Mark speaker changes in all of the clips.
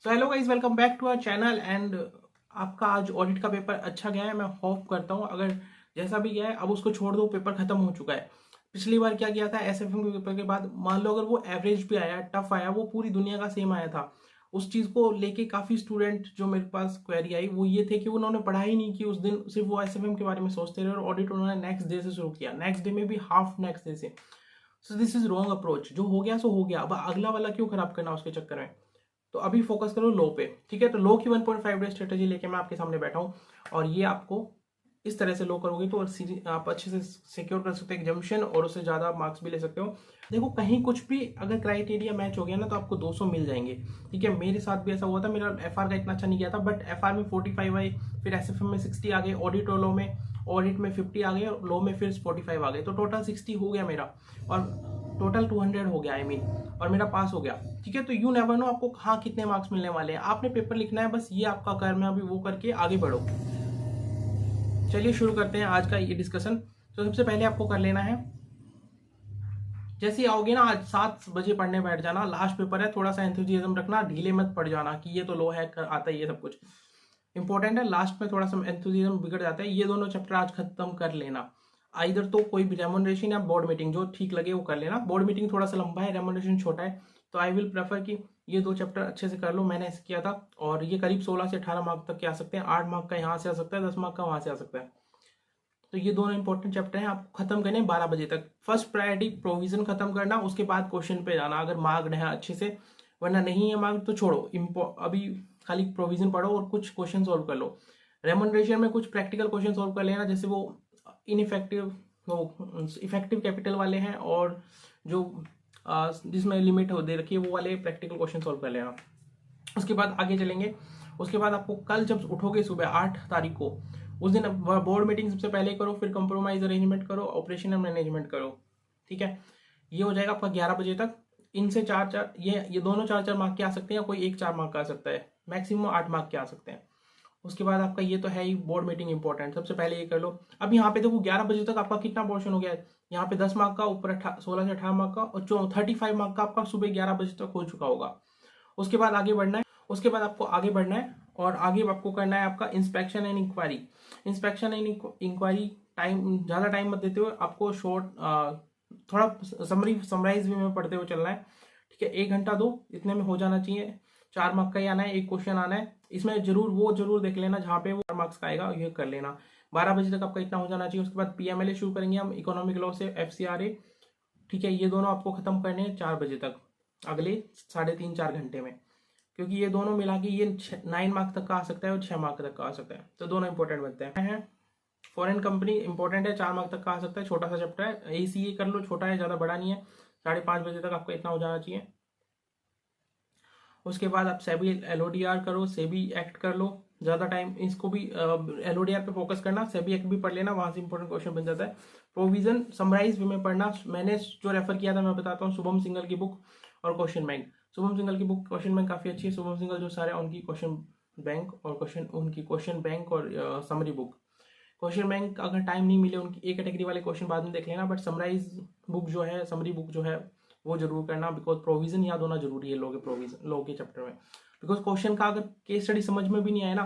Speaker 1: So hello guys, welcome back to our channel and आपका आज audit का paper अच्छा गया है। मैं होप करता हूँ अगर जैसा भी गया है अब उसको छोड़ दो, पेपर खत्म हो चुका है। पिछली बार क्या किया था, एसएफएम के पेपर के बाद मान लो अगर वो एवरेज भी आया, टफ आया, वो पूरी दुनिया का सेम आया था, उस चीज़ को लेके काफ़ी स्टूडेंट जो मेरे पास क्वेरी आई वो ये थे कि उन्होंने पढ़ाई नहीं की उस दिन, सिर्फ वो एसएफएम के बारे में सोचते रहे और ऑडिट उन्होंने नेक्स्ट डे से शुरू किया, नेक्स्ट डे में भी हाफ नेक्स्ट डे से। So this is wrong approach. जो हो गया सो हो गया, अब अगला वाला क्यों खराब करना उसके चक्कर में। तो अभी फोकस करो लो पे, ठीक है। तो लो की 1.5 डे स्ट्रेटेजी लेके मैं आपके सामने बैठा हूँ और ये आपको इस तरह से लो करोगे तो आप अच्छे से सिक्योर कर सकते हो एग्जामिशन और उससे ज़्यादा मार्क्स भी ले सकते हो। देखो कहीं कुछ भी अगर क्राइटेरिया मैच हो गया ना तो आपको 200 मिल जाएंगे, ठीक है। मेरे साथ भी ऐसा हुआ था, मेरा एफआर का इतना अच्छा नहीं गया था बट एफआर में 45 आई, फिर एसएफएम में 60 आ गए, ऑडिट और लो में, ऑडिट में 50 आ गए और लो में फिर 45 आ गए, तो टोटल 60 हो गया मेरा और टोटल 200 हो गया, आई मीन, और मेरा पास हो गया, ठीक है। तो यू नेवर नो आपको कहाँ कितने मार्क्स मिलने वाले हैं, आपने पेपर लिखना है, बस ये आपका कर्म है, अभी वो करके आगे बढ़ो। चलिए शुरू करते हैं आज का ये डिस्कशन। तो सबसे पहले आपको कर लेना है, जैसे ही आओगे ना आज 7 बजे पढ़ने बैठ जाना, लास्ट पेपर है, थोड़ा सा एंथुजियाज्म रखना, ढीले मत पड़ जाना कि ये तो लो है, आता ही है सब कुछ। इंपॉर्टेंट है, लास्ट में थोड़ा सा एंथुजियाज्म बिगड़ जाता है। ये दोनों चैप्टर आज खत्म कर लेना, इधर तो कोई भी रेमोनरेशन या बोर्ड मीटिंग जो ठीक लगे वो कर लेना। बोर्ड मीटिंग थोड़ा सा लंबा है, रेमोनरेशन छोटा है, तो आई विल प्रेफर कि ये दो चैप्टर अच्छे से कर लो। मैंने ऐसे किया था और ये करीब 16 से 18 मार्क तक के आ सकते हैं, 8 मार्क का यहाँ से आ सकता है, 10 मार्क का वहां से आ सकता है। तो ये दोनों इंपॉर्टेंट चैप्टर हैं, आपको खत्म करने 12 बजे तक। फर्स्ट प्रायोरिटी प्रोविजन खत्म करना, उसके बाद क्वेश्चन पे जाना अगर मार्क्ड है अच्छे से, वरना नहीं है मार्क्ड तो छोड़ो। अभी खाली प्रोविजन पढ़ो और कुछ क्वेश्चन सॉल्व कर लो। रेमोनरेशन में कुछ प्रैक्टिकल क्वेश्चन सॉल्व कर लेना, जैसे वो इनइफेक्टिव, वो इफेक्टिव कैपिटल वाले हैं और जो जिसमें लिमिट हो दे रखी है वो वाले प्रैक्टिकल क्वेश्चन सॉल्व कर लेना। उसके बाद आगे चलेंगे। उसके बाद आपको कल जब उठोगे सुबह 8 तारीख को, उस दिन बोर्ड मीटिंग सबसे पहले करो, फिर कंप्रोमाइज अरेंजमेंट करो, ऑपरेशनल मैनेजमेंट करो, ठीक है। ये हो जाएगा आपका 11 बजे तक। इनसे चार चार ये दोनों 4-4 मार्क के आ सकते हैं, कोई एक 4 मार्क का आ सकता है, मैक्सिमम 8 मार्क के आ सकते हैं। उसके बाद आपका ये तो है ही बोर्ड मीटिंग इंपॉर्टेंट, सबसे पहले ये कर लो। अब यहाँ पे देखो 11 बजे तक आपका कितना पोर्शन हो गया है, यहाँ पे 10 मार्क का, ऊपर 16 से 18 मार्क का, और 35 मार्क का आपका सुबह 11 बजे तक हो चुका होगा। उसके बाद आगे बढ़ना है, उसके बाद आपको आगे बढ़ना है और आगे आपको करना है आपका inspection and inquiry. Inspection and inquiry time, ज़्यादा टाइम मत देते हुए आपको शॉर्ट, थोड़ा समराइज वे में पढ़ते हुए चलना है, ठीक है। 1 घंटा दो, इतने में हो जाना चाहिए। 4 मार्क का ही आना है, एक क्वेश्चन आना है, इसमें जरूर देख लेना जहाँ पे वो 4 मार्क्स का आएगा, ये कर लेना। 12 बजे तक आपका इतना हो जाना चाहिए। उसके बाद पीएमएलए शुरू करेंगे हम, इकोनॉमिक लॉ से एफसीआरए, ठीक है। ये दोनों आपको खत्म करने हैं 4 बजे तक, अगले 3.5-4 घंटे में, क्योंकि ये दोनों मिला के ये 9 मार्क तक का आ सकता है और 6 मार्क तक का आ सकता है, तो दोनों इंपॉर्टेंट बनते हैं। फॉरेन कंपनी इंपॉर्टेंट है, 4 मार्क तक का आ सकता है, छोटा सा चैप्टर है। एसीए कर लो, छोटा है, ज़्यादा बड़ा नहीं है। 5:30 बजे तक आपको इतना हो जाना चाहिए। उसके बाद आप सेबी एलओडीआर करो, सेबी एक्ट कर लो, ज़्यादा टाइम इसको भी एलओडीआर पे फोकस करना, सेबी एक्ट भी पढ़ लेना, वहाँ से इंपॉर्टेंट क्वेश्चन बन जाता है। प्रोविजन समराइज वे में पढ़ना, मैंने जो रेफर किया था मैं बताता हूँ, शुभम सिंघल की बुक और क्वेश्चन बैंक। शुभम सिंघल की बुक क्वेश्चन बैंक काफ़ी अच्छी है। शुभम सिंघल जो सारे उनकी क्वेश्चन बैंक और क्वेश्चन बैंक और समरी बुक। क्वेश्चन बैंक अगर टाइम नहीं मिले, उनकी एक कैटेगरी वाले क्वेश्चन बाद में देख लेना, बट समराइज बुक जो है, समरी बुक जो है, वो जरूर करना, बिकॉज प्रोविजन याद होना जरूरी है लॉ के चैप्टर में। बिकॉज क्वेश्चन का अगर केस स्टडी समझ में भी नहीं आया ना,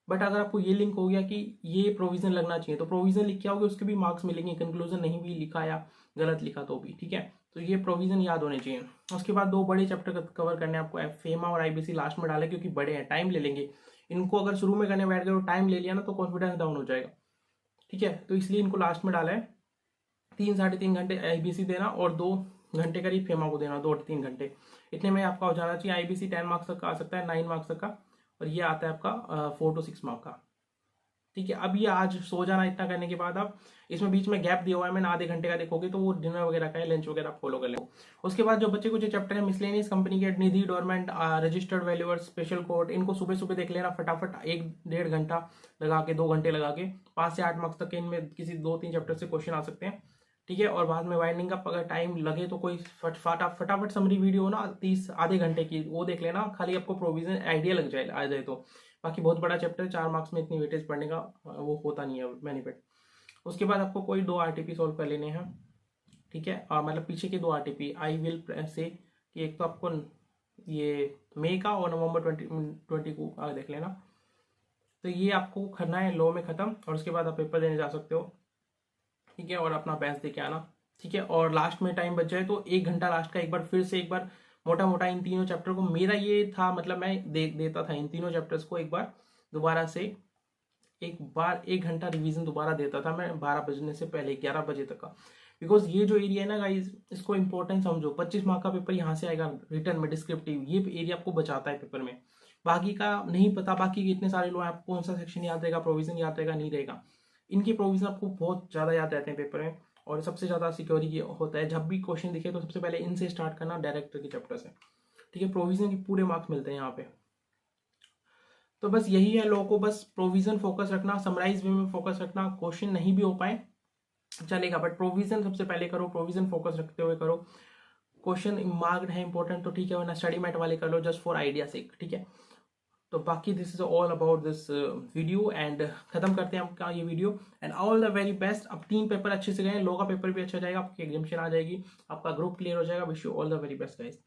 Speaker 1: बट अगर आपको ये लिंक हो गया कि ये प्रोविजन लगना चाहिए, तो प्रोविजन लिख के आओगे, उसके भी मार्क्स मिलेंगे, कंक्लूजन नहीं भी लिखा या गलत लिखा तो भी, ठीक है। तो ये प्रोविजन याद होने चाहिए। उसके बाद 2 बड़े चैप्टर कवर करने आपको, फेमा और आईबीसी लास्ट में डाले, क्योंकि बड़े हैं, टाइम ले लेंगे। इनको अगर शुरू में करने बैठ गए तो टाइम ले लिया ना तो कॉन्फिडेंस डाउन हो जाएगा, ठीक है। तो इसलिए इनको लास्ट में डाला है। 3-3.5 घंटे आईबीसी देना और 2 घंटे करीब फेमा को देना, 2-3 घंटे, इतने में आपका हो जाना चाहिए। आईबीसी 10 मार्क्स तक का आ सकता है, 9 मार्क्स तक का, और ये आता है आपका 4 to 6 मार्क का, ठीक है। अब ये आज सो जाना, इतना करने के बाद आप इसमें बीच में गैप दिया हुआ है, मैंने आधे घंटे का, देखोगे तो वो डिनर वगैरह का है, लंच वगैरह फॉलो कर लेंगे। उसके बाद जो बच्चे कुछ चैप्टर है, मिसलेनियस कंपनी के, Nidhi, dormant, registered valuer, special court, इनको सुबह सुबह देख लेना फटाफट, 1-1.5 घंटा लगा के, 2 घंटे लगा के, 5 से 8 मार्क्स तक के इनमें किसी 2-3 चैप्टर से क्वेश्चन आ सकते हैं, ठीक है। और बाद में वाइंडिंग का अगर टाइम लगे तो कोई फटाफट समरी वीडियो हो ना 30 आधे घंटे की, वो देख लेना, खाली आपको प्रोविजन आइडिया लग जाए आ जाए तो। बाकी बहुत बड़ा चैप्टर है, 4 मार्क्स में इतनी वेटेज पढ़ने का वो होता नहीं है बेनिफिट। उसके बाद आपको कोई 2 आरटीपी सॉल्व कर लेने हैं, ठीक है। मतलब पीछे के 2 आरटीपी आई विल से कि एक तो आपको ये मई का और नवंबर 2020 को देख लेना। तो ये आपको करना है लॉ में ख़त्म, और उसके बाद आप पेपर देने जा सकते हो, ठीक है, और अपना बेस्ट दे के आना, ठीक है। और लास्ट में टाइम बच जाए तो 1 घंटा लास्ट का एक बार फिर से एक बार मोटा मोटा इन तीनों चैप्टर को, मेरा ये था मतलब मैं देता था इन तीनों चैप्टर्स को एक बार दोबारा से, एक बार 1 घंटा रिवीजन दोबारा देता था मैं 12 बजने से पहले, 11 बजे तक का। बिकॉज ये जो एरिया है ना गाइज, इसको इंपॉर्टेंट समझो, 25 मार्क का पेपर यहाँ से आएगा रिटर्न में डिस्क्रिप्टिव, ये एरिया आपको बचाता है पेपर में। बाकी का नहीं पता, बाकी के इतने सारे लोग आपको कौन सा सेक्शन याद रहेगा, प्रोविजन याद रहेगा, नहीं रहेगा। इनके प्रोविजन आपको बहुत ज़्यादा याद रहते हैं पेपर में, और सबसे ज़्यादा सिक्योरिटी होता है। जब भी क्वेश्चन दिखे तो सबसे पहले इनसे स्टार्ट करना, डायरेक्टर के चैप्टर से, ठीक है। प्रोविजन के पूरे मार्क्स मिलते हैं यहाँ पे। तो बस यही है, लोगों को बस प्रोविजन फोकस रखना, समराइज वे में फोकस रखना, क्वेश्चन नहीं भी हो पाए चलेगा, बट प्रोविजन सबसे पहले करो, प्रोविजन फोकस रखते हुए करो। क्वेश्चन मार्क्ड है इंपॉर्टेंट तो ठीक है, वरना स्टडी मैट वाले कर लो जस्ट फॉर आइडिया सेक, ठीक है। तो बाकी this is all about this video, and खत्म करते हैं आपका ये video, and all the very best. अब 3 पेपर अच्छे से गए, लॉ का पेपर भी अच्छा जाएगा, आपकी एग्जामिशन आ जाएगी, आपका ग्रुप क्लियर हो जाएगा। Wish you all the very best guys.